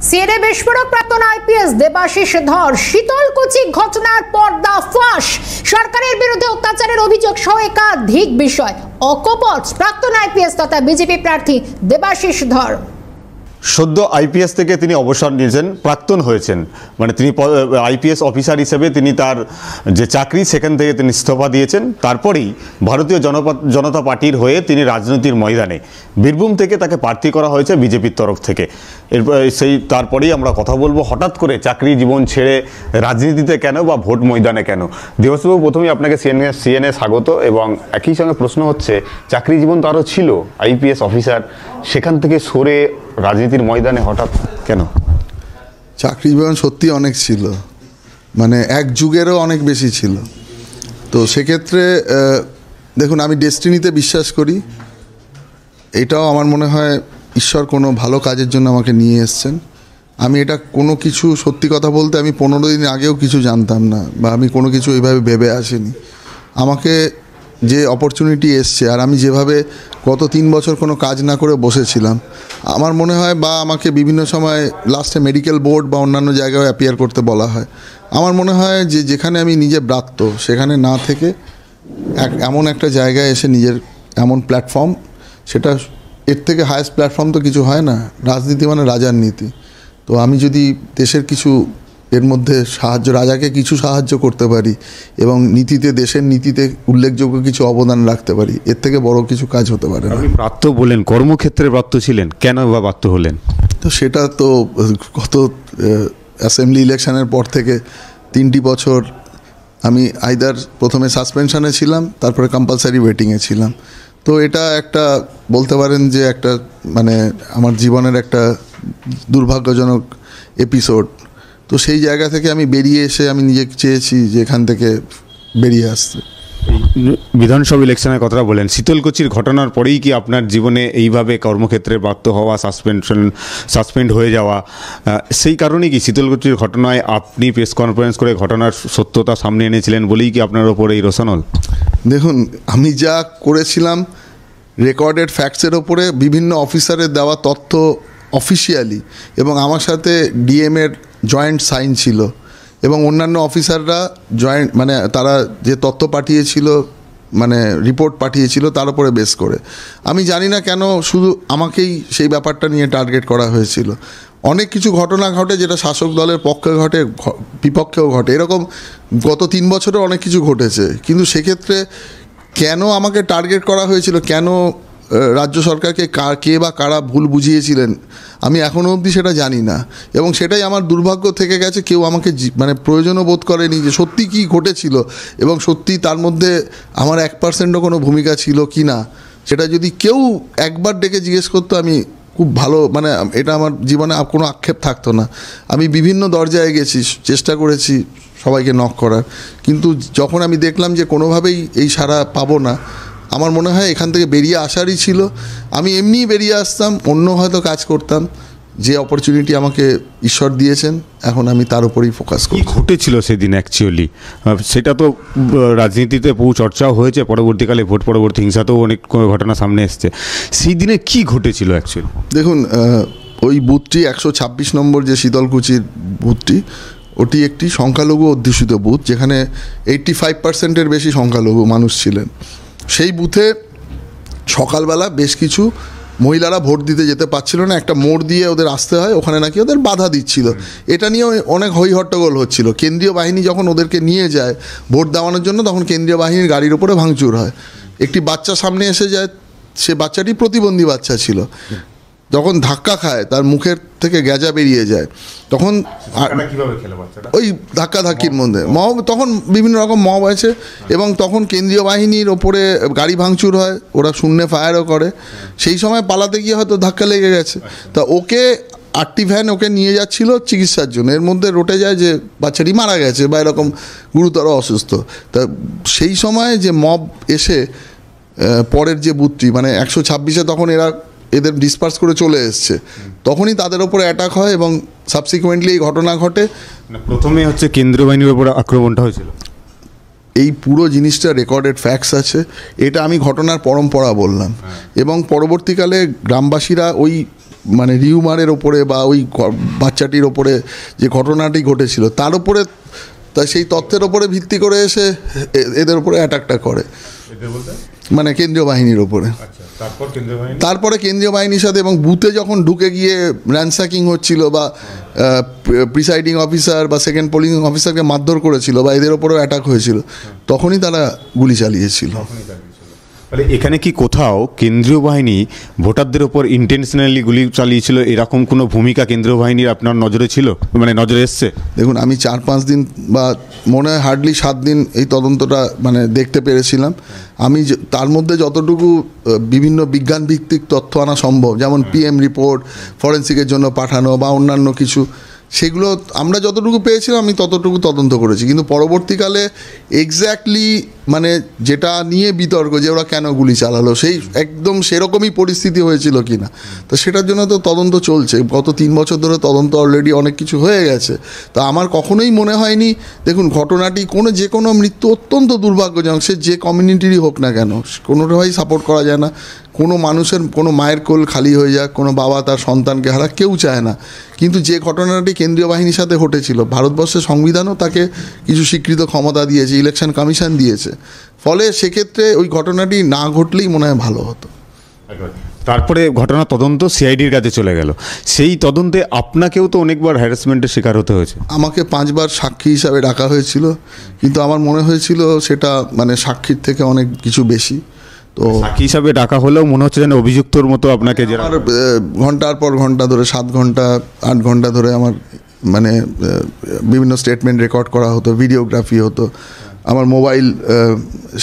CNA বিস্ফোরক প্রাক্তন IPS Debashis ধর শীতলকুচি ঘটনার পর্দা ফাঁস। সরকারের বিরুদ্ধে অত্যাচারের অভিযোগ সহ একাধিক বিষয়। অকপট প্রাক্তন আইপিএস তথা বিজেপি প্রার্থী দেবাশিস ধর। সদ্য আইপিএস থেকে তিনি অবসর নিয়েছেন, প্রাক্তন হয়েছেন, মানে তিনি আইপিএস অফিসার হিসেবে তিনি তার যে চাকরি সেখান থেকে তিনি ইস্তফা দিয়েছেন। তারপরেই ভারতীয় জনতা পার্টির হয়ে তিনি রাজনীতির ময়দানে বীরভূম থেকে তাকে প্রার্থী করা হয়েছে বিজেপির তরফ থেকে। তারপরেই আমরা কথা বলবো হঠাৎ করে চাকরি জীবন ছেড়ে রাজনীতিতে কেন বা ভোট ময়দানে কেন। দেবাশিসবাবু, প্রথমেই আপনাকে সিএনএ স্বাগত। এবং একই সঙ্গে প্রশ্ন হচ্ছে, চাকরি জীবন তো আরও ছিল, আইপিএস অফিসার, সেখান থেকে সরে রাজনীতির ময়দানে হঠাৎ কেন? চাকরি জীবন সত্যি অনেক ছিল, মানে এক যুগেরও অনেক বেশি ছিল। তো সেক্ষেত্রে দেখুন, আমি ডেস্টিনিতে বিশ্বাস করি। এটাও আমার মনে হয় ঈশ্বর কোনো ভালো কাজের জন্য আমাকে নিয়ে এসছেন। আমি এটা কোনো কিছু, সত্যি কথা বলতে, আমি 15 দিন আগেও কিছু জানতাম না, বা আমি কোনো কিছু এইভাবে ভেবে আসিনি। আমাকে যে অপরচুনিটি এসছে, আর আমি যেভাবে গত 3 বছর কোনো কাজ না করে বসেছিলাম, আমার মনে হয়, বা আমাকে বিভিন্ন সময় লাস্টে মেডিকেল বোর্ড বা অন্যান্য জায়গায় অ্যাপিয়ার করতে বলা হয়, আমার মনে হয় যে যেখানে আমি নিজে ব্রাত্য সেখানে না থেকে এমন একটা জায়গায় এসে নিজের এমন প্ল্যাটফর্ম, সেটা এর থেকে হায়েস্ট প্ল্যাটফর্ম তো কিছু হয় না। রাজনীতি মানে রাজার নীতি। তো আমি যদি দেশের কিছু এর মধ্যে রাজাকে কিছু সাহায্য করতে পারি এবং নীতিতে, দেশের নীতিতে উল্লেখযোগ্য কিছু অবদান রাখতে পারি, এর থেকে বড় কিছু কাজ হতে পারে না। আপনি প্রাপ্ত বলেন, কর্মক্ষেত্রে প্রাপ্ত ছিলেন, কেন বা প্রাপ্ত হলেন? তো সেটা তো গত অ্যাসেম্বলি ইলেকশনের পর থেকে 3টি বছর আমি আইদার প্রথমে সাসপেনশনে ছিলাম, তারপরে কম্পালসারি ওয়েটিংয়ে ছিলাম। তো এটা একটা, বলতে পারেন যে একটা, মানে আমার জীবনের একটা দুর্ভাগ্যজনক এপিসোড। তো সেই জায়গা থেকে আমি বেরিয়ে এসে আমি নিজেকে চেয়েছি যে এখান থেকে বেরিয়ে আসতে। বিধানসভা ইলেকশনের কথাটা বলেন, শীতলকুচির ঘটনার পরেই কি আপনার জীবনে এইভাবে কর্মক্ষেত্রে প্রাপ্ত হওয়া, সাসপেন্ড হয়ে যাওয়া, সেই কারণেই কি শীতলকুচির ঘটনায় আপনি প্রেস কনফারেন্স করে ঘটনার সত্যতা সামনে এনেছিলেন বলেই কি আপনার ওপর এই রোষানল? দেখুন, আমি যা করেছিলাম রেকর্ডেড ফ্যাক্টসের ওপরে, বিভিন্ন অফিসারের দেওয়া তথ্য অফিসিয়ালি, এবং আমার সাথে ডিএমের জয়েন্ট সাইন ছিল, এবং অন্যান্য অফিসাররা জয়েন্ট, মানে তারা যে তথ্য পাঠিয়েছিল, মানে রিপোর্ট পাঠিয়েছিল, তার উপরে বেস করে। আমি জানি না কেন শুধু আমাকেই সেই ব্যাপারটা নিয়ে টার্গেট করা হয়েছিল। অনেক কিছু ঘটনা ঘটে যেটা শাসক দলের পক্ষে ঘটে, বিপক্ষেও ঘটে। এরকম গত 3 বছরে অনেক কিছু ঘটেছে। কিন্তু সেক্ষেত্রে কেন আমাকে টার্গেট করা হয়েছিল, কেন রাজ্য সরকারকে কে বা কারা ভুল বুঝিয়েছিলেন, আমি এখনও অবধি সেটা জানি না। এবং সেটাই আমার দুর্ভাগ্য থেকে গেছে। কেউ আমাকে মানে প্রয়োজনও বোধ করেনি যে সত্যি কী ঘটেছিল, এবং সত্যি তার মধ্যে আমার 1%ও কোনো ভূমিকা ছিল কি না, সেটা যদি কেউ একবার ডেকে জিজ্ঞেস করতো, আমি খুব ভালো, মানে এটা আমার জীবনে কোনো আক্ষেপ থাকতো না। আমি বিভিন্ন দরজায় গেছি, চেষ্টা করেছি সবাইকে নক করার, কিন্তু যখন আমি দেখলাম যে কোনোভাবেই এই সাড়া পাবো না, আমার মনে হয় এখান থেকে বেরিয়ে আসারই ছিল। আমি এমনিই বেরিয়ে আসতাম, অন্য হয়তো কাজ করতাম। যে অপরচুনিটি আমাকে ঈশ্বর দিয়েছেন, এখন আমি তার উপরেই ফোকাস করি। কী ঘটেছিল সেদিন অ্যাকচুয়ালি? সেটা তো রাজনীতিতে বহু চর্চাও হয়েছে, পরবর্তীকালে ভোট পরবর্তী হিংসাতেও অনেক ঘটনা সামনে এসছে। সেই দিনে কী ঘটেছিল অ্যাকচুয়ালি? দেখুন, ওই বুথটি 126 নম্বর যে শীতলকুচির বুথটি, ওটি একটি সংখ্যালঘু অধ্যুষিত বুথ, যেখানে 85%-এর বেশি সংখ্যালঘু মানুষ ছিলেন। সেই বুথে সকালবেলা বেশ কিছু মহিলারা ভোট দিতে যেতে পারছিল না। একটা মোড় দিয়ে ওদের আসতে হয়, ওখানে নাকি ওদের বাধা দিচ্ছিল। এটা নিয়েও অনেক হইহট্টগোল হচ্ছিল। কেন্দ্রীয় বাহিনী যখন ওদেরকে নিয়ে যায় ভোট দেওয়ানোর জন্য, তখন কেন্দ্রীয় বাহিনীর গাড়ির উপরে ভাঙচুর হয়। একটি বাচ্চা সামনে এসে যায়, সে বাচ্চাটি প্রতিবন্ধী বাচ্চা ছিল। যখন ধাক্কা খায়, তার মুখের থেকে গ্যাজা বেরিয়ে যায়, তখন ওই ধাক্কাধাক্কির মধ্যে মব, তখন বিভিন্ন রকম মব আছে, এবং তখন কেন্দ্রীয় বাহিনীর ওপরে গাড়ি ভাঙচুর হয়, ওরা শূন্যে ফায়ারও করে। সেই সময় পালাতে গিয়ে হয়তো ধাক্কা লেগে গেছে। তা ওকে 8টি ভ্যান ওকে নিয়ে যাচ্ছিল চিকিৎসার জন্য, এর মধ্যে রটে যায় যে বাচ্চাটি মারা গেছে বা এরকম গুরুতর অসুস্থ। তা সেই সময় যে মব এসে পরের যে বুথটি, মানে 126-এ, তখন এদের ডিসপার্স করে চলে এসছে, তখনই তাদের ওপরে অ্যাটাক হয় এবং সাবসিকুয়েন্টলি এই ঘটনা ঘটে। প্রথমে হচ্ছে কেন্দ্রীয় বাহিনীর ওপর আক্রমণটা হয়েছিল। এই পুরো জিনিসটা রেকর্ডেড ফ্যাক্টস আছে, এটা আমি ঘটনার পরম্পরা বললাম। এবং পরবর্তীকালে গ্রামবাসীরা ওই মানে রিউমারের ওপরে বা ওই বাচ্চাটির ওপরে যে ঘটনাটি ঘটেছিল তার উপরে, তা সেই তথ্যের ওপরে ভিত্তি করে এসে এদের উপরে অ্যাটাকটা করে, মানে কেন্দ্রীয় বাহিনীর ওপরে। তারপরে কেন্দ্রীয় বাহিনীর সাথে এবং বুথে যখন ঢুকে গিয়ে র্যানস্যাকিং হচ্ছিল বা প্রিসাইডিং অফিসার বা সেকেন্ড পোলিং অফিসারকে মারধর করেছিল বা এদের ওপরেও অ্যাটাক হয়েছিল, তখনই তারা গুলি চালিয়েছিল। মানে এখানে কি কোথাও কেন্দ্রীয় বাহিনী ভোটারদের ওপর ইন্টেনশনালি গুলি চালিয়েছিল, এরকম কোনো ভূমিকা কেন্দ্রীয় বাহিনীর আপনার নজরে ছিল, মানে নজরে এসছে? দেখুন, আমি 4-5 দিন বা মনে হয় হার্ডলি 7 দিন এই তদন্তটা মানে দেখতে পেরেছিলাম। আমি তার মধ্যে যতটুকু বিভিন্ন বিজ্ঞান ভিত্তিক তথ্য আনা সম্ভব, যেমন পিএম রিপোর্ট, ফরেন্সিকের জন্য পাঠানো বা অন্যান্য কিছু, সেগুলো আমরা যতটুকু পেয়েছিলাম আমি ততটুকু তদন্ত করেছি। কিন্তু পরবর্তীকালে এক্স্যাক্টলি মানে যেটা নিয়ে বিতর্ক যে ওরা কেন গুলি চালালো, সেই একদম সেরকমই পরিস্থিতি হয়েছিল কি না, তো সেটার জন্য তো তদন্ত চলছে। গত 3 বছর ধরে তদন্ত অলরেডি অনেক কিছু হয়ে গেছে। তো আমার কখনোই মনে হয়নি, দেখুন ঘটনাটি যে কোনো মৃত্যু অত্যন্ত দুর্ভাগ্যজনক, সে যে কমিউনিটিরই হোক না কেন, কোনোটাই সাপোর্ট করা যায় না। কোনো মানুষের, কোনো মায়ের কোল খালি হয়ে যাক, কোনো বাবা তার সন্তানকে হারাক, কেউ চায় না। কিন্তু যে ঘটনাটি কেন্দ্রীয় বাহিনীর সাথে ঘটেছিল, ভারতবর্ষের সংবিধানও তাকে কিছু স্বীকৃত ক্ষমতা দিয়েছে, ইলেকশন কমিশন দিয়েছে, ফলে সেক্ষেত্রে ওই ঘটনাটি না ঘটলেই মনে হয় ভালো হতো। তারপরে ঘটনা তদন্ত সিআইডির কাছে চলে গেল, সেই তদন্তে আপনাকেও তো অনেকবার হ্যারাসমেন্টের শিকার হতে হয়েছে। আমাকে 5 বার সাক্ষী হিসাবে ডাকা হয়েছিল, কিন্তু আমার মনে হয়েছিল সেটা মানে সাক্ষীর থেকে অনেক কিছু বেশি। তো সাক্ষী হিসাবে ডাকা হলেও মনে হচ্ছে যেন অভিযুক্তর মতো আপনাকে, আমার ঘন্টার পর ঘন্টা ধরে 7 ঘন্টা 8 ঘন্টা ধরে আমার মানে বিভিন্ন স্টেটমেন্ট রেকর্ড করা হতো, ভিডিওগ্রাফি হতো, আমার মোবাইল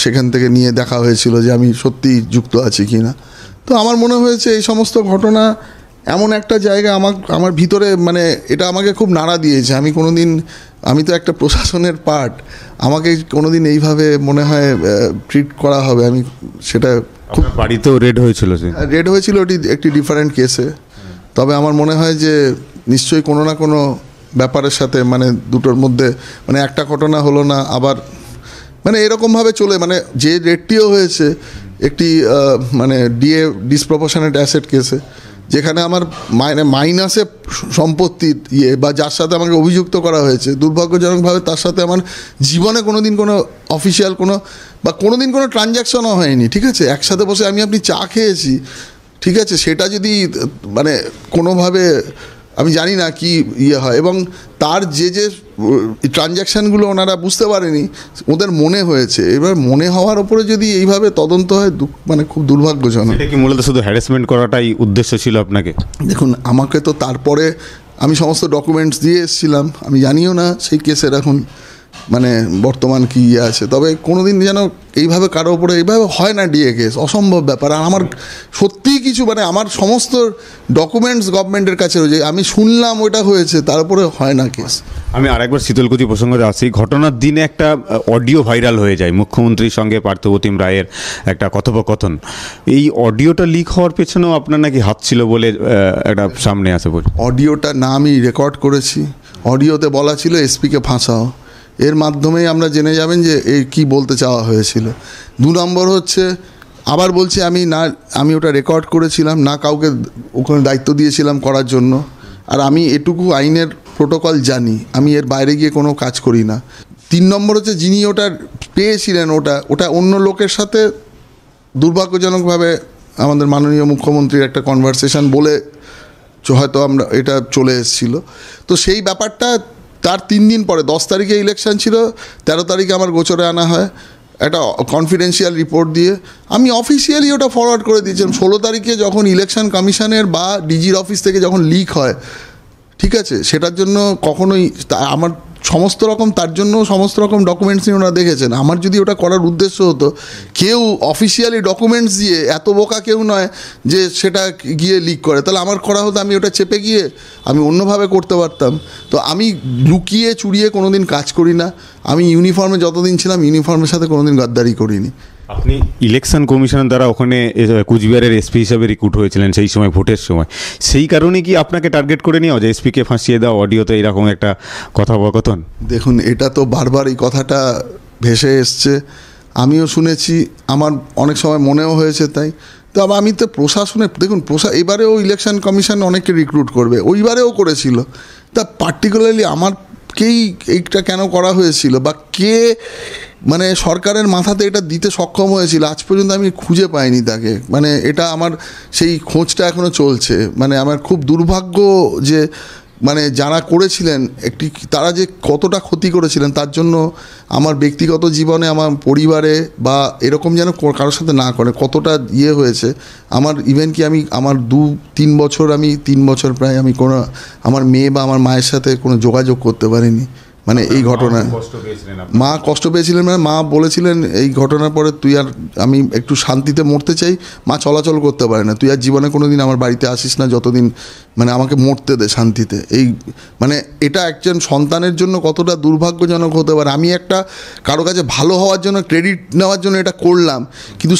সেখান থেকে নিয়ে দেখা হয়েছিল যে আমি সত্যি যুক্ত আছি কি না। তো আমার মনে হয়েছে এই সমস্ত ঘটনা এমন একটা জায়গা আমার ভিতরে, মানে এটা আমাকে খুব নাড়া দিয়েছে। আমি তো একটা প্রশাসনের পার্ট, আমাকে কোনোদিন এইভাবে মনে হয় ট্রিট করা হবে, আমি সেটা খুব। বাড়িতেও রেড হয়েছিল? রেড হয়েছিল ওটি একটি ডিফারেন্ট কেসে, তবে আমার মনে হয় যে নিশ্চয়ই কোনো না কোনো ব্যাপারের সাথে, মানে দুটোর মধ্যে, মানে একটা ঘটনা হলো না আবার মানে এরকমভাবে চলে, মানে যে রেডটিও হয়েছে একটি মানে ডিসপ্রপোর্শনেট অ্যাসেট কেসে, যেখানে আমার মাইনাসে সম্পত্তির বা যার সাথে আমাকে অভিযুক্ত করা হয়েছে, দুর্ভাগ্যজনকভাবে তার সাথে আমার জীবনে কোনোদিন কোনো অফিসিয়াল কোনোদিন কোনো ট্রানজ্যাকশনও হয়নি। ঠিক আছে, একসাথে বসে আপনি চা খেয়েছি, ঠিক আছে, সেটা যদি মানে কোনোভাবে আমি জানি না কি হয়, এবং তার যে ট্রানজ্যাকশানগুলো ওনারা বুঝতে পারেনি, ওদের মনে হয়েছে। এবার মনে হওয়ার ওপরে যদি এইভাবে তদন্ত হয়, মানে খুব দুর্ভাগ্যজনক। এটা কি মূলত শুধু হ্যারাসমেন্ট করাটাই উদ্দেশ্য ছিল আপনাকে? দেখুন, আমাকে তো তারপরে আমি সমস্ত ডকুমেন্টস দিয়ে এসেছিলাম, আমি জানিও না সেই কেসের এখন মানে বর্তমান কি আছে, তবে কোনোদিন যেন এইভাবে কারো উপরে এইভাবে হয় না ডিএ কেস, অসম্ভব ব্যাপার। আর আমার সত্যিই কিছু মানে আমার সমস্ত ডকুমেন্টস গভর্নমেন্টের কাছে রয়েছে, আমি শুনলাম ওটা হয়েছে, তার উপরে হয় না কেস। আমি আরেকবার শীতলকুচি প্রসঙ্গে আসি। ঘটনার দিনে একটা অডিও ভাইরাল হয়ে যায় মুখ্যমন্ত্রীর সঙ্গে পার্থপ্রতিম রায়ের একটা কথোপকথন। এই অডিওটা লিক হওয়ার পেছনেও আপনার নাকি হাত ছিল বলে একটা সামনে আসে বলে। অডিওটা না আমি রেকর্ড করেছি, অডিওতে বলা ছিল এসপিকে ফাঁসাও, এর মাধ্যমেই আমরা জেনে যাবেন যে এই কী বলতে চাওয়া হয়েছিল। 2 নম্বর হচ্ছে, আবার বলছি আমি ওটা রেকর্ড করেছিলাম না, কাউকে ওখানে দায়িত্ব দিয়েছিলাম করার জন্য। আর আমি এটুকু আইনের প্রোটোকল জানি, আমি এর বাইরে গিয়ে কোনো কাজ করি না। 3 নম্বর হচ্ছে, যিনি ওটা পেয়েছিলেন ওটা অন্য লোকের সাথে দুর্ভাগ্যজনকভাবে আমাদের মাননীয় মুখ্যমন্ত্রীর একটা কনভারসেশন বলে হয়তো আমরা এটা চলে এসেছিলো। তো সেই ব্যাপারটা তার 3 দিন পরে 10 তারিখে ইলেকশন ছিল, 13 তারিখে আমার গোচরে আনা হয় একটা কনফিডেন্সিয়াল রিপোর্ট দিয়ে। আমি অফিসিয়ালি ওটা ফরওয়ার্ড করে দিয়েছিলাম। 16 তারিখে যখন ইলেকশন কমিশনের বা ডিজির অফিস থেকে যখন লিক হয়, ঠিক আছে, সেটার জন্য কখনোই আমার তার জন্য সমস্ত রকম ডকুমেন্টস নিয়ে ওনারা দেখেছেন। আমার যদি ওটা করার উদ্দেশ্য হতো, কেউ অফিসিয়ালি ডকুমেন্টস দিয়ে এত বোকা কেউ নয় যে সেটা গিয়ে লিক করে, তাহলে আমার করা হতো আমি ওটা চেপে গিয়ে আমি অন্যভাবে করতে পারতাম। তো আমি লুকিয়ে চুরিয়ে কোনো দিন কাজ করি না। আমি ইউনিফর্মে যতদিন ছিলাম ইউনিফর্মের সাথে কোনো দিন গাদ্দারি করিনি। আপনি ইলেকশন কমিশনের দ্বারা ওখানে কুচবিহারের এসপি হিসাবে রিক্রুট হয়েছিলেন সেই সময়, ভোটের সময়। সেই কারণে কি আপনাকে টার্গেট করে নেওয়া যে এসপিকে ফাঁসিয়ে দেওয়া, অডিওতে এরকম একটা কথোপকথন? দেখুন, এটা তো বারবার এই কথাটা ভেসে এসছে, আমিও শুনেছি, আমার অনেক সময় মনেও হয়েছে। তো আবার আমি তো প্রশাসনে দেখুন এবারেও ইলেকশন কমিশন অনেককে রিক্রুট করবে, ওইবারেও করেছিল, তা পার্টিকুলারলি আমারকেই এইটা কেন করা হয়েছিল বা কে মানে সরকারের মাথাতে এটা দিতে সক্ষম হয়েছিল আজ পর্যন্ত আমি খুঁজে পাইনি তাকে। মানে এটা আমার সেই খোঁজটা এখনও চলছে। মানে আমার খুব দুর্ভাগ্য যে মানে যারা করেছিলেন তারা যে কতটা ক্ষতি করেছিলেন তার জন্য আমার ব্যক্তিগত জীবনে, আমার পরিবারে বা এরকম যেন কারোর সাথে না করে কতটা হয়েছে আমার। ইভেন কি আমি আমার 2-3 বছর প্রায় আমি কোনো আমার মেয়ে বা আমার মায়ের সাথে কোনো যোগাযোগ করতে পারিনি। মানে এই ঘটনা মা কষ্ট পেয়েছিলেন, মানে মা বলেছিলেন এই ঘটনার পরে আমি একটু শান্তিতে মরতে চাই, মা চলাচল করতে পারে না, তুই আর জীবনে কোনো দিন আমার বাড়িতে আসিস না যতদিন মানে আমাকে মরতে দে শান্তিতে। এই মানে এটা একজন সন্তানের জন্য কতটা দুর্ভাগ্যজনক হতে পারে। আমি একটা কারো কাছে ভালো হওয়ার জন্য ক্রেডিট নেওয়ার জন্য এটা করলাম, কিন্তু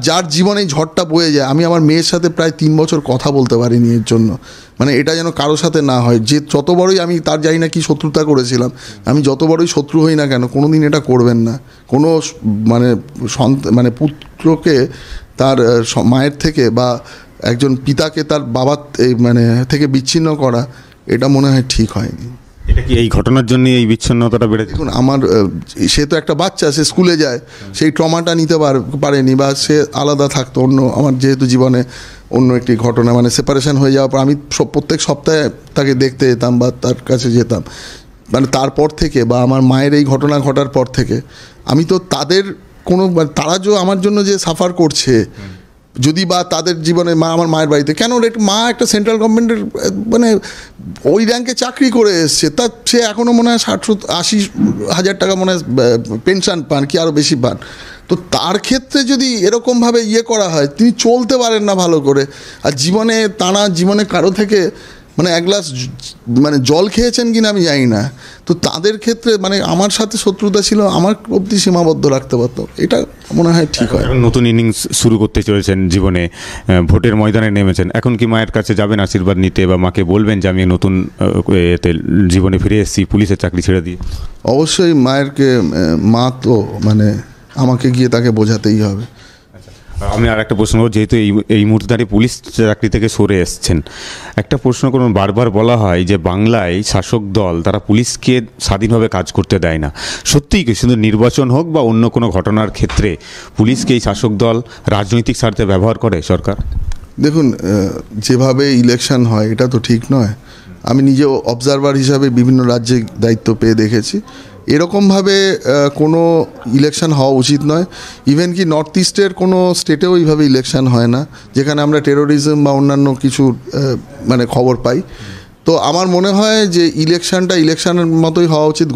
যার জীবনে এই ঝড়টা বয়ে যায়, আমি আমার মেয়ের সাথে প্রায় 3 বছর কথা বলতে পারিনি এর জন্য। মানে এটা যেন কারোর সাথে না হয়, যে যত বড়ই আমি তার জানি না কি শত্রুতা করেছিলাম, আমি যত বড়ই শত্রু হই না কেন কোনো দিন এটা করবেন না। কোনো মানে পুত্রকে তার মায়ের থেকে বা একজন পিতাকে তার বাবার মানে থেকে বিচ্ছিন্ন করা, এটা মনে হয় ঠিক হয়নি। এটা কি এই ঘটনার জন্য এই বিচ্ছিন্নতাটা বেড়েছে? দেখুন সে তো একটা বাচ্চা, সে স্কুলে যায়, সেই ট্রমাটা নিতে পারেনি বা সে আলাদা থাকতো আমার যেহেতু জীবনে অন্য একটি ঘটনা মানে সেপারেশন হয়ে যাওয়ার পর আমি প্রত্যেক সপ্তাহে তাকে দেখতে যেতাম বা তার কাছে যেতাম। মানে তারপর থেকে বা আমার মায়ের এই ঘটনা ঘটার পর থেকে আমি তো তাদের তারা যে আমার জন্য যে সাফার করছে, যদি বা তাদের জীবনে আমার মায়ের বাড়িতে কেন মা একটা সেন্ট্রাল গভর্নমেন্টের মানে ওই র্যাঙ্কে চাকরি করে এসছে, তা সে এখনও মনে হয় 60-80 হাজার টাকা মনে হয় পেনশন পান কি আরও বেশি পান। তো তার ক্ষেত্রে যদি এরকমভাবে করা হয়, তিনি চলতে পারেন না ভালো করে। আর জীবনে কারো থেকে মানে এক গ্লাস মানে জল খেয়েছেন কিনা আমি জানি না, তো তাদের ক্ষেত্রে মানে আমার সাথে শত্রুতা ছিল, আমার অবধি সীমাবদ্ধ রাখতে পারতো, এটা মনে হয় ঠিক হয়। নতুন ইনিংস শুরু করতে চলেছেন জীবনে, ভোটের ময়দানে নেমেছেন, এখন কি মায়ের কাছে যাবেন আশীর্বাদ নিতে বা মাকে বলবেন যে আমি নতুন জীবনে ফিরে এসেছি পুলিশের চাকরি ছেড়ে দিয়ে? অবশ্যই মা তো মানে আমাকে গিয়ে তাকে বোঝাতেই হবে। আমি আর একটা প্রশ্ন, যেহেতু এই মুহূর্তে দাঁড়িয়ে পুলিশ চাকরি থেকে সরে এসছেন, একটা প্রশ্ন করুন, বারবার বলা হয় যে বাংলায় শাসক দল তারা পুলিশকে স্বাধীনভাবে কাজ করতে দেয় না, সত্যিই কি শুধু নির্বাচন হোক বা অন্য কোনো ঘটনার ক্ষেত্রে পুলিশকে এই শাসক দল রাজনৈতিক স্বার্থে ব্যবহার করে সরকার? দেখুন যেভাবে ইলেকশন হয় এটা তো ঠিক নয়। আমি নিজেও অবজারভার হিসাবে বিভিন্ন রাজ্যে দায়িত্ব পেয়ে দেখেছি, এরকমভাবে কোনো ইলেকশন হওয়া উচিত নয়। ইভেন কি নর্থ ইস্টের কোনো স্টেটেও এইভাবে ইলেকশন হয় না, যেখানে আমরা টেরোরিজম বা অন্যান্য কিছু মানে খবর পাই। তো আমার মনে হয় যে ইলেকশনের মতোই হওয়া উচিত।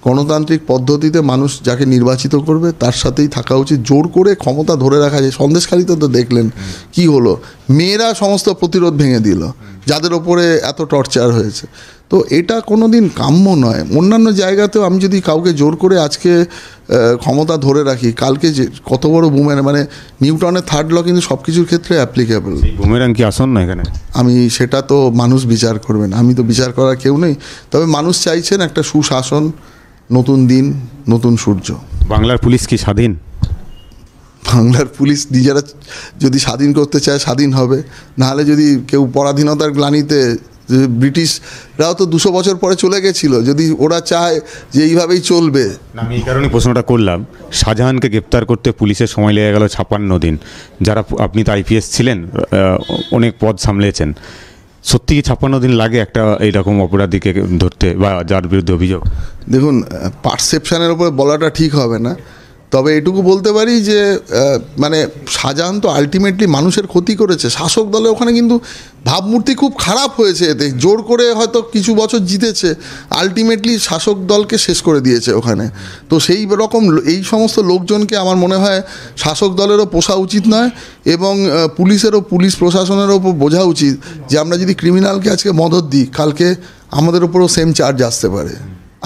গণতান্ত্রিক পদ্ধতিতে মানুষ যাকে নির্বাচিত করবে তার সাথেই থাকা উচিত। জোর করে ক্ষমতা ধরে রাখা যায়, সন্দেশখালিতে তো দেখলেন কি হলো, মেয়েরা সমস্ত প্রতিরোধ ভেঙে দিল যাদের ওপরে এত টর্চার হয়েছে। তো এটা কোনো দিন কাম্য নয়। অন্যান্য জায়গাতেও আমি যদি কাউকে জোর করে আজকে ক্ষমতা ধরে রাখি, কালকে যে কত বড় বুমেরাং, মানে নিউটনের 3rd ল কিন্তু সব কিছুর ক্ষেত্রে অ্যাপ্লিকেবল। বুমেরাং কি আসন না এখানে? সেটা তো মানুষ বিচার করবেন, আমি তো বিচার করার কেউ নেই। তবে মানুষ চাইছেন একটা সুশাসন, নতুন দিন, নতুন সূর্য। বাংলার পুলিশ কি স্বাধীন? বাংলার পুলিশ নিজেরা যদি স্বাধীন করতে চায় স্বাধীন হবে, নাহলে যদি কেউ পরাধীনতার গ্লানিতে, ব্রিটিশরাও তো 200 বছর পরে চলে গেছিল, যদি ওরা চায় যে এইভাবেই চলবে। আমি এই কারণে প্রশ্নটা করলাম, শাহজাহানকে গ্রেপ্তার করতে পুলিশের সময় লেগে গেল 56 দিন। যারা আপনি তো আইপিএস ছিলেন, অনেক পদ সামলেছেন, সত্যি কি 56 দিন লাগে একটা এইরকম অপরাধীকে ধরতে বা যার বিরুদ্ধে অভিযোগ? দেখুন পারসেপশানের উপর বলাটা ঠিক হবে না, তবে এটুকু বলতে পারি যে মানে শাহজাহান তো আলটিমেটলি মানুষের ক্ষতি করেছে। শাসক দলে ওখানে কিন্তু ভাবমূর্তি খুব খারাপ হয়েছে, এতে জোর করে হয়তো কিছু বছর জিতেছে, আলটিমেটলি শাসক দলকে শেষ করে দিয়েছে ওখানে। তো সেই রকম এই সমস্ত লোকজনকে আমার মনে হয় শাসক দলেরও পোষা উচিত নয়, এবং পুলিশ প্রশাসনেরও ওপর বোঝা উচিত যে আমরা যদি ক্রিমিনালকে আজকে মদত দিই, কালকে আমাদের ওপরও সেম চার্জ আসতে পারে।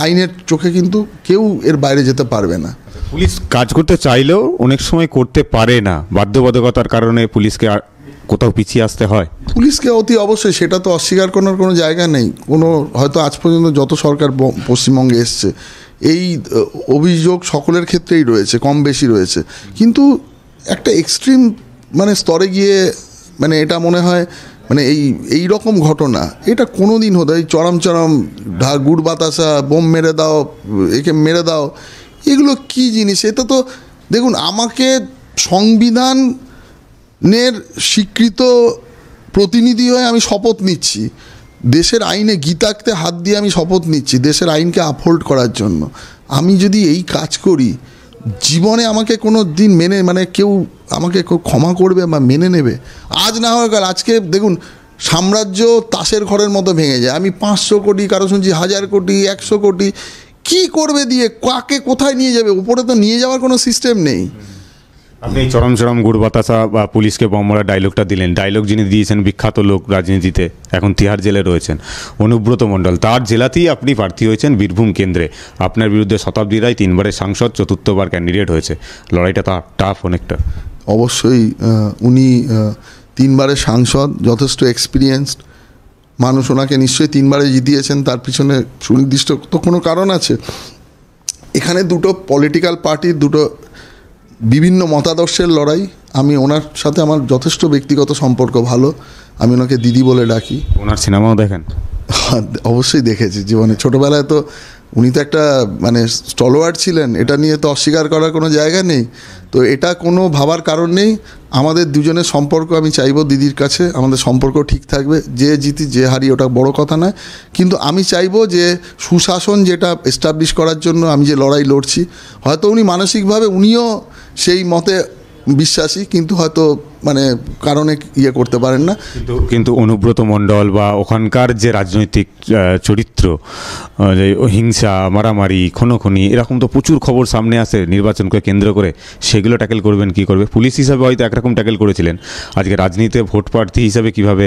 আইনের চোখে কিন্তু কেউ এর বাইরে যেতে পারবে না। পুলিশ কাজ করতে চাইলেও অনেক সময় করতে পারে না, বাধ্যবাধকতার কারণে পুলিশকে কোথাও পিছিয়ে আসতে হয়। পুলিশকে অতি অবশ্যই, সেটা তো অস্বীকার করার কোনো জায়গা নেই। হয়তো আজ পর্যন্ত যত সরকার পশ্চিমবঙ্গে এসছে, এই অভিযোগ সকলের ক্ষেত্রেই রয়েছে, কম বেশি রয়েছে, কিন্তু একটা এক্সট্রিম মানে স্তরে গিয়ে মানে এটা মনে হয় মানে এই রকম ঘটনা এটা কোনো দিন হতো, এই চরম গুড় বাতাসা, বোম মেরে দাও, একে মেরে দাও, এগুলো কি জিনিস? এটা তো দেখুন, আমাকে সংবিধানের স্বীকৃত প্রতিনিধি হয়ে আমি শপথ নিচ্ছি, দেশের আইনে গীতাতে হাত দিয়ে আমি শপথ নিচ্ছি দেশের আইনকে আপহোল্ড করার জন্য। আমি যদি এই কাজ করি, জীবনে আমাকে কোনো দিন মানে কেউ আমাকে ক্ষমা করবে বা মেনে নেবে? আজ না হয় কাল। আজকে দেখুন, সাম্রাজ্য তাসের ঘরের মতো ভেঙে যায়। আমি 500 কোটি, কারো শুনছি 1000 কোটি, 100 কোটি, কি করবে দিয়ে? কাকে কোথায় নিয়ে যাবে? উপরে তো নিয়ে যাওয়ার কোনো সিস্টেম নেই। আপনি চরম গুড় বাতাসা বা পুলিশকে বম মারা ডায়লগটা দিলেন, ডায়লগ যিনি দিয়েছেন বিখ্যাত লোক রাজনীতিতে, এখন তিহার জেলে রয়েছেন, অনুব্রত মণ্ডল। তার জেলাতেই আপনি প্রার্থী হয়েছেন বীরভূম কেন্দ্রে। আপনার বিরুদ্ধে শতাব্দী রায় 3বারের সাংসদ, 4র্থবার ক্যান্ডিডেট হয়েছে। লড়াইটা টাফ অনেকটা। অবশ্যই উনি 3বারের সাংসদ, যথেষ্ট এক্সপিরিয়েন্সড মানুষ, ওনাকে নিশ্চয়ই 3বারে জিতিয়েছেন। তার পিছনে সুনির্দিষ্ট তো কোনো কারণ আছে। এখানে দুটো পলিটিক্যাল পার্টির দুটো বিভিন্ন মতাদর্শের লড়াই। আমি ওনার সাথে আমার যথেষ্ট ব্যক্তিগত সম্পর্ক ভালো, আমি ওনাকে দিদি বলে ডাকি। ওনার সিনেমাও দেখেন? অবশ্যই দেখেছি জীবনে। ছোটোবেলায় তো উনি তো একটা মানে স্টলওয়ার্ড ছিলেন, এটা নিয়ে তো অস্বীকার করার কোনো জায়গা নেই। তো এটা কোনো ভাবার কারণ নেই। আমাদের দুজনের সম্পর্ক, আমি চাইবো দিদির কাছে আমাদের সম্পর্ক ঠিক থাকবে। যে জিতি যে হারি ওটা বড় কথা নয়, কিন্তু আমি চাইবো যে সুশাসন যেটা এস্টাবলিশ করার জন্য আমি যে লড়াই লড়ছি, হয়তো উনি মানসিকভাবে উনিও সেই মতে বিশ্বাসী, কিন্তু হয়তো মানে কারণে ইয়ে করতে পারেন না। কিন্তু অনুব্রত মণ্ডল বা ওখানকার যে রাজনৈতিক চরিত্র, যে হিংসা, মারামারি, খুনোখুনি, এরকম তো প্রচুর খবর সামনে আসে নির্বাচনকে কেন্দ্র করে। সেগুলো ট্যাকেল করবেন কি করবে? পুলিশ হিসাবে হয়তো একরকম ট্যাকেল করেছিলেন, আজকে রাজনীতিতে ভোট প্রার্থী হিসাবে কিভাবে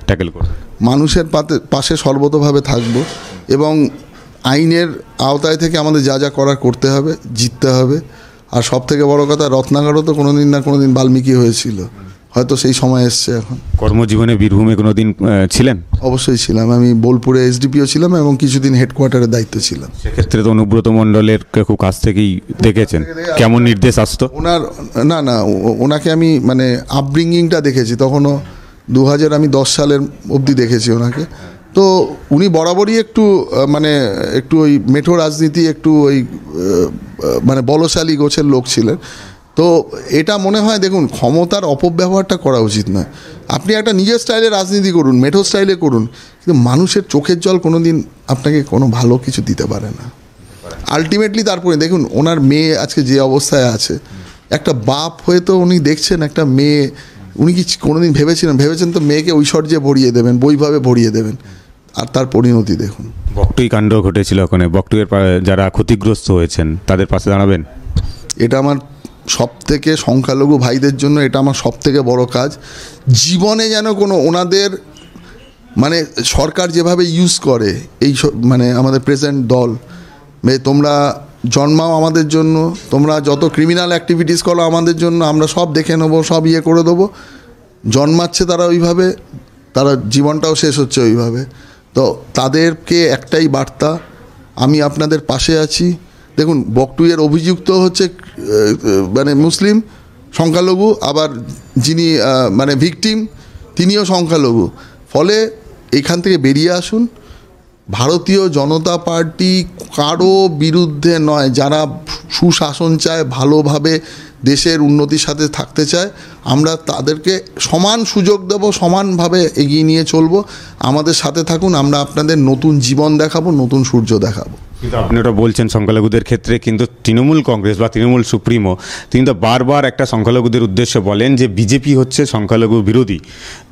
ট্যাকেল করবেন? মানুষের পাশে সর্বতোভাবে থাকবো এবং আইনের আওতায় থেকে আমাদের যা যা করার করতে হবে, জিততে হবে। আর সব থেকে বড় কথা, রত্নাকরও তো কোনোদিন না কোনোদিন বাল্মীকি হয়েছিল, হয়তো সেই সময় এসছে এখন। কর্মজীবনে বীরভূমে কোনোদিন ছিলেন? অবশ্যই ছিলাম। আমি বোলপুরে এসডিপিও ছিলাম এবং কিছুদিন হেডকোয়ার্টারের দায়িত্ব ছিলাম। সেক্ষেত্রে তো অনুব্রত মণ্ডলের খুব কাছ থেকেই দেখেছেন কেমন নির্দেশ আসতো ওনার? না ওনাকে আমি মানে আপব্রিঙ্গিংটা দেখেছি, তখনও 2010 সালের অবধি দেখেছি ওনাকে। তো উনি বরাবরই একটু মানে একটু ওই মেঠো রাজনীতি, একটু ওই মানে বলশালী গোছের লোক ছিলেন। তো এটা মনে হয়, দেখুন, ক্ষমতার অপব্যবহারটা করা উচিত নয়। আপনি একটা নিজের স্টাইলে রাজনীতি করুন, মেঠো স্টাইলে করুন, কিন্তু মানুষের চোখের জল কোনো দিন আপনাকে কোনো ভালো কিছু দিতে পারে না আলটিমেটলি। তারপরে দেখুন, ওনার মেয়ে আজকে যে অবস্থায় আছে, একটা বাপ হয়ে তো উনি দেখছেন একটা মেয়ে, উনি কি কোনোদিন ভেবেছেন তো মেয়েকে ঐশ্বর্যে ভরিয়ে দেবেন, বৈভাবে ভরিয়ে দেবেন, আর তার পরিণতি দেখুন। বকটুই কাণ্ড ঘটেছিল ওখানে, বকটুইয়ের যারা ক্ষতিগ্রস্ত হয়েছেন তাদের পাশে দাঁড়াবেন? এটা আমার সবথেকে, সংখ্যালঘু ভাইদের জন্য এটা আমার সবথেকে বড় কাজ। জীবনে যেন কোনো ওনাদের মানে সরকার যেভাবে ইউজ করে এই মানে আমাদের প্রেজেন্ট দল, তোমরা জন্মাও আমাদের জন্য, তোমরা যত ক্রিমিনাল অ্যাক্টিভিটিস করো আমাদের জন্য, আমরা সব দেখে নেবো, সব ইয়ে করে দেবো। জন্মাচ্ছে তারা ওইভাবে, তারা জীবনটাও শেষ হচ্ছে ওইভাবে। তো তাদেরকে একটাই বার্তা, আমি আপনাদের পাশে আছি। দেখুন, বকটুইয়ের অভিযুক্ত হচ্ছে মানে মুসলিম সংখ্যালঘু, আবার যিনি মানে ভিকটিম তিনিও সংখ্যালঘু। ফলে এখান থেকে বেরিয়ে আসুন। ভারতীয় জনতা পার্টি কারো বিরুদ্ধে নয়, যারা সুশাসন চায়, ভালোভাবে দেশের উন্নতির সাথে থাকতে চায়, আমরা তাদেরকে সমান সুযোগ দেব, সমানভাবে এগিয়ে নিয়ে চলবো। আমাদের সাথে থাকুন, আমরা আপনাদের নতুন জীবন দেখাবো, নতুন সূর্য দেখাবো। কিন্তু আপনি ওটা বলছেন সংখ্যালঘুদের ক্ষেত্রে, কিন্তু তৃণমূল কংগ্রেস বা তৃণমূল সুপ্রিমো তিনি তো বারবার একটা সংখ্যালঘুদের উদ্দেশ্যে বলেন যে বিজেপি হচ্ছে সংখ্যালঘু বিরোধী,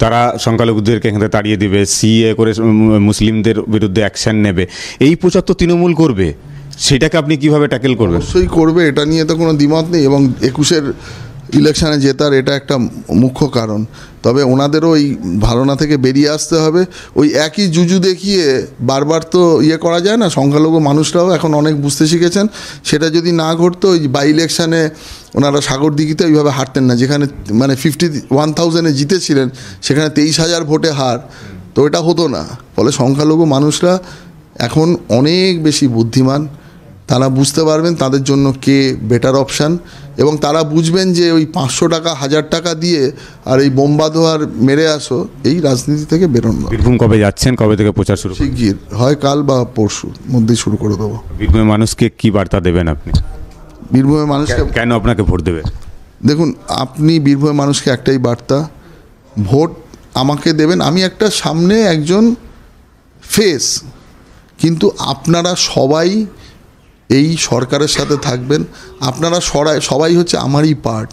তারা সংখ্যালঘুদেরকে এখানে তাড়িয়ে দেবে, সিএ করে মুসলিমদের বিরুদ্ধে অ্যাকশন নেবে। এই প্রচার তো তৃণমূল করবে, সেটাকে আপনি কিভাবে ট্যাকেল করবেন? অবশ্যই করবে, এটা নিয়ে তো কোনো দ্বিমত নেই। এবং 21-এর ইলেকশানে জেতার এটা একটা মুখ্য কারণ। তবে ওনাদেরও ওই ধারণা থেকে বেরিয়ে আসতে হবে। ওই একই জুজু দেখিয়ে বারবার তো ইয়ে করা যায় না। সংখ্যালঘু মানুষরাও এখন অনেক বুঝতে শিখেছেন। সেটা যদি না ঘটতো, ওই বাই ইলেকশানে ওনারা সাগরদিঘিতে ওইভাবে হারতেন না, যেখানে মানে 51,000-এ জিতেছিলেন, সেখানে 23,000 ভোটে হার। তো এটা হতো না। ফলে সংখ্যালঘু মানুষরা এখন অনেক বেশি বুদ্ধিমান, তারা বুঝতে পারবেন তাদের জন্য কে বেটার অপশান, এবং তারা বুঝবেন যে ওই 500 টাকা 1000 টাকা দিয়ে আর এই বোমবাদো আর মেরে আসো, এই রাজনীতি থেকে বেরোনো। বীরভূম কবে যাচ্ছেন, কবে থেকে প্রচার শুরু? শিগগির, হয় কাল বা পরশুর মধ্যেই শুরু করে দেবো। বীরভূমের মানুষকে কি বার্তা দেবেন আপনি? বীরভূমের মানুষকে কেন আপনাকে ভোট দেবে? দেখুন, আপনি বীরভূমের মানুষকে একটাই বার্তা, ভোট আমাকে দেবেন, আমি একটা সামনে একজন ফেস, কিন্তু আপনারা সবাই এই সরকারের সাথে থাকবেন। আপনারা সবাই হচ্ছে আমারই পার্ট।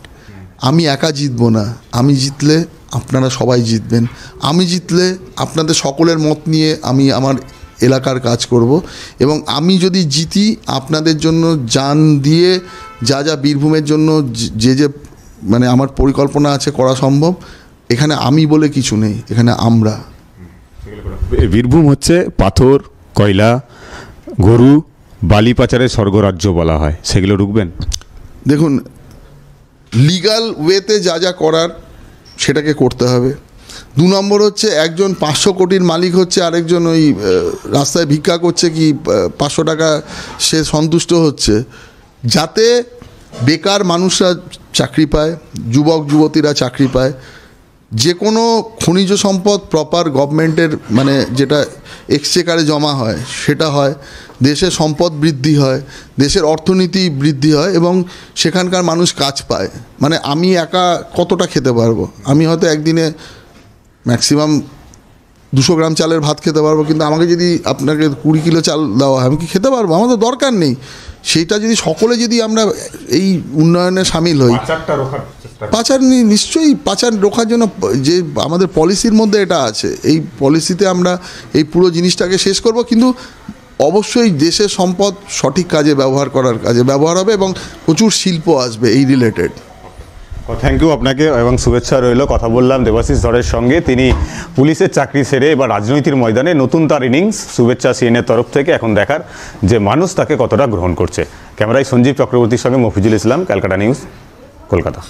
আমি একা জিতবো না, আমি জিতলে আপনারা সবাই জিতবেন। আমি জিতলে আপনাদের সকলের মত নিয়ে আমি আমার এলাকার কাজ করব, এবং আমি যদি জিতি আপনাদের জন্য জান দিয়ে যা যা বীরভূমের জন্য যে মানে আমার পরিকল্পনা আছে করা সম্ভব। এখানে আমি বলে কিছু নেই, এখানে আমরা। বীরভূম হচ্ছে পাথর, কয়লা, গরু, বালি পাচারের স্বর্গরাজ্য বলা হয়, সেগুলো রুখবেন? দেখুন, লিগ্যাল ওয়েতে যা যা করার সেটাকে করতে হবে। 2 নম্বর হচ্ছে একজন 500 কোটির মালিক হচ্ছে, আরেকজন ওই রাস্তায় ভিক্ষা করছে কি 500 টাকা সে সন্তুষ্ট হচ্ছে। যাতে বেকার মানুষরা চাকরি পায়, যুবক যুবতীরা চাকরি পায়, যে কোনো খনিজ সম্পদ প্রপার গভর্নমেন্টের মানে যেটা এক্সচেকারে জমা হয় সেটা হয়, দেশের সম্পদ বৃদ্ধি হয়, দেশের অর্থনীতি বৃদ্ধি হয়, এবং সেখানকার মানুষ কাজ পায়। মানে আমি একা কতটা খেতে পারবো? আমি হয়তো একদিনে ম্যাক্সিমাম 200 গ্রাম চালের ভাত খেতে পারবো, কিন্তু আমাকে যদি আপনাকে 20 কিলো চাল দেওয়া হয়, আমি কি খেতে পারবো? আমার তো দরকার নেই। সেইটা যদি সকলে যদি আমরা এই উন্নয়নে সামিল হই, পাচার নিশ্চয়ই পাচার রোখার জন্য যে আমাদের পলিসির মধ্যে এটা আছে, এই পলিসিতে আমরা এই পুরো জিনিসটাকে শেষ করব। কিন্তু অবশ্যই দেশের সম্পদ সঠিক কাজে ব্যবহার করার কাজে ব্যবহার হবে, এবং প্রচুর শিল্প আসবে এই রিলেটেড। থ্যাংক ইউ আপনাকে এবং শুভেচ্ছা রইল। কথা বললাম দেবাশিস ধরের সঙ্গে, তিনি পুলিশের চাকরি সেরে এবার রাজনৈতিক ময়দানে নতুন তার ইনিংস। শুভেচ্ছা সিএনএর তরফ থেকে। এখন দেখার যে মানুষ তাকে কতটা গ্রহণ করছে। ক্যামেরায় সঞ্জীব চক্রবর্তীর সঙ্গে মফিজুল ইসলাম, ক্যালকাটা নিউজ, কলকাতা।